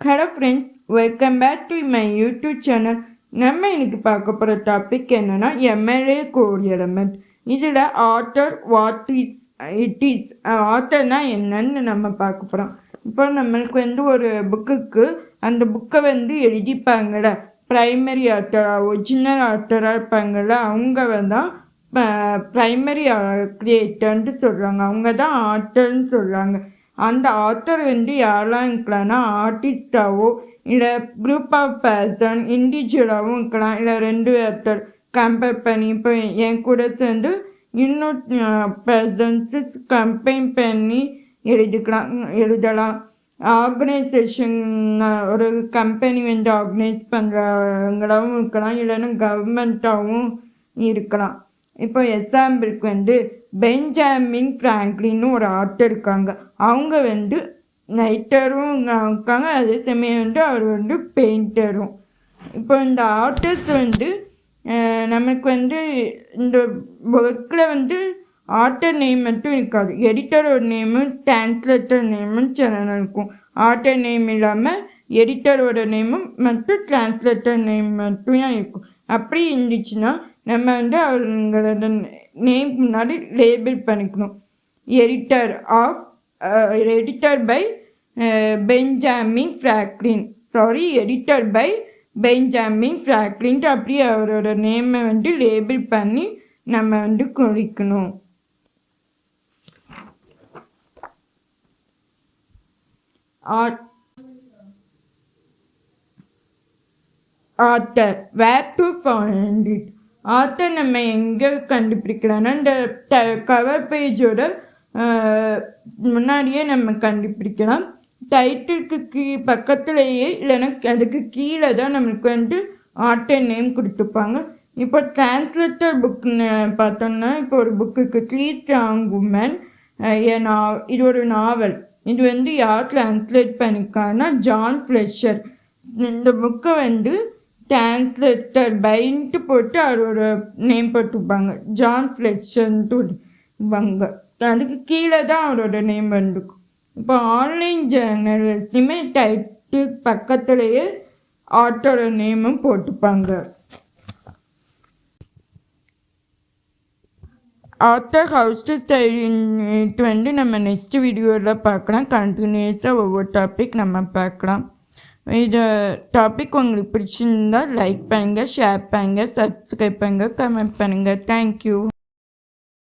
Hello friends, welcome back to my YouTube channel. நம்ம இன்னைக்கு பார்க்க போகிற டாபிக் என்னன்னா எம்எல்ஏ கோட் எலமெண்ட். இதில் author what is it is ஆத்தர்னா என்னன்னு நம்ம பார்க்க போகிறோம். இப்போ நம்மளுக்கு ஒரு புக்குக்கு அந்த புக்கை எழுதிப்பாங்கள்ல, ப்ரைமரி ஆத்தராக ஒரிஜினல் ஆத்தராக இருப்பாங்கள்ல, அவங்க தான் ப்ரைமரி கிரியேட்டர்ன்ட்டு சொல்கிறாங்க. அவங்க தான் ஆத்தர்ன்னு சொல்கிறாங்க. அந்த ஆத்தர் யாரெல்லாம் இருக்கலாம்னா ஆர்டிஸ்டாவோ இல்லை குரூப் ஆஃப் பர்சன் இண்டிவிஜுவலாகவும் இருக்கலாம், இல்லை ரெண்டு ஆத்தர் கம்பேர் பண்ணி இப்போ என் கூட சேர்ந்து இன்னும் பர்சன்ஸு கம்பைன் பண்ணி எழுதலாம். ஆர்கனைசேஷன் ஒரு கம்பெனி ஆர்கனைஸ் பண்ணுறவங்களாகவும் இருக்கலாம், இல்லைன்னா கவர்மெண்ட்டாகவும் இருக்கலாம். இப்போ எக்ஸாம்பிளுக்கு பென்ஜாமின் ஃப்ராங்க்லின்னு ஒரு ஆத்தர் இருக்காங்க. அவங்க ரைட்டரும் இருக்காங்க, அதே சமயம் அவர் பெயிண்டரும். இப்போ இந்த ஆர்டர்ஸ் நமக்கு இந்த ஒர்க்கில் ஆர்டர் நேம் மட்டும் இருக்காது, எடிட்டரோட நேமும் டிரான்ஸ்லேட்டர் நேமும் சேனல் இருக்கும். ஆர்டர் நேம் இல்லாமல் எடிட்டரோட நேமும் மட்டும் டிரான்ஸ்லேட்டர் நேம் மட்டும் இருக்கும். அப்படி இருந்துச்சுன்னா நம்ம அவங்களோட நேம் முன்னாடி லேபிள் பண்ணிக்கணும். எடிட்டர் பை பென்ஜாமின் ஃப்ராங்க்லின் அப்படியே அவரோட நேமை லேபிள் பண்ணி நம்ம குறிக்கணும். Author, where to find it. Author நம்ம எங்கே கண்டுபிடிக்கலாம்னா இந்த கவர் பேஜோட முன்னாடியே நம்ம கண்டுபிடிக்கலாம். டைட்டிலுக்கு பக்கத்துலேயே இல்லைன்னா அதுக்கு கீழே தான் நம்மளுக்கு ஆத்தர் நேம் கொடுத்துருப்பாங்க. இப்போ டிரான்ஸ்லேட்டர் புக்குன்னு பார்த்தோம்னா, இப்போ ஒரு புக்குக்கு த்ரீ ஸ்ட்ராங் உமன், இது ஒரு நாவல். இது யார் டிரான்ஸ்லேட் பண்ணியிருக்காங்கன்னா ஜான் ஃப்ளெஷர். இந்த புக்கை டிரான்ஸ்லேட்டர் பைன்ட்டு போட்டு அவரோட நேம் போட்டுப்பாங்க, ஜான் ஃப்ளெஷர்ன்ட்டு வாங்க. அதுக்கு கீழே தான் அவரோட நேம் வந்துருக்கும். இப்போ ஆன்லைன் ஜேர்னல்ஸ்லையுமே டைட்டில் பக்கத்துலேயே ஆத்தரோட நேமும் போட்டுப்பாங்க. ஆத்தர் ஹவுஸ் டு ஸ்டைல் நம்ம நெக்ஸ்ட் வீடியோவில் பார்க்கலாம். கண்டினியூஸாக ஒவ்வொரு டாபிக் நம்ம பார்க்கலாம். இந்த டாபிக் உங்களுக்கு பிடிச்சிருந்தா லைக் பண்ணுங்கள், ஷேர் பண்ணுங்கள், சப்ஸ்கிரைப் பண்ணுங்கள், கமெண்ட் பண்ணுங்கள். தேங்க்யூ.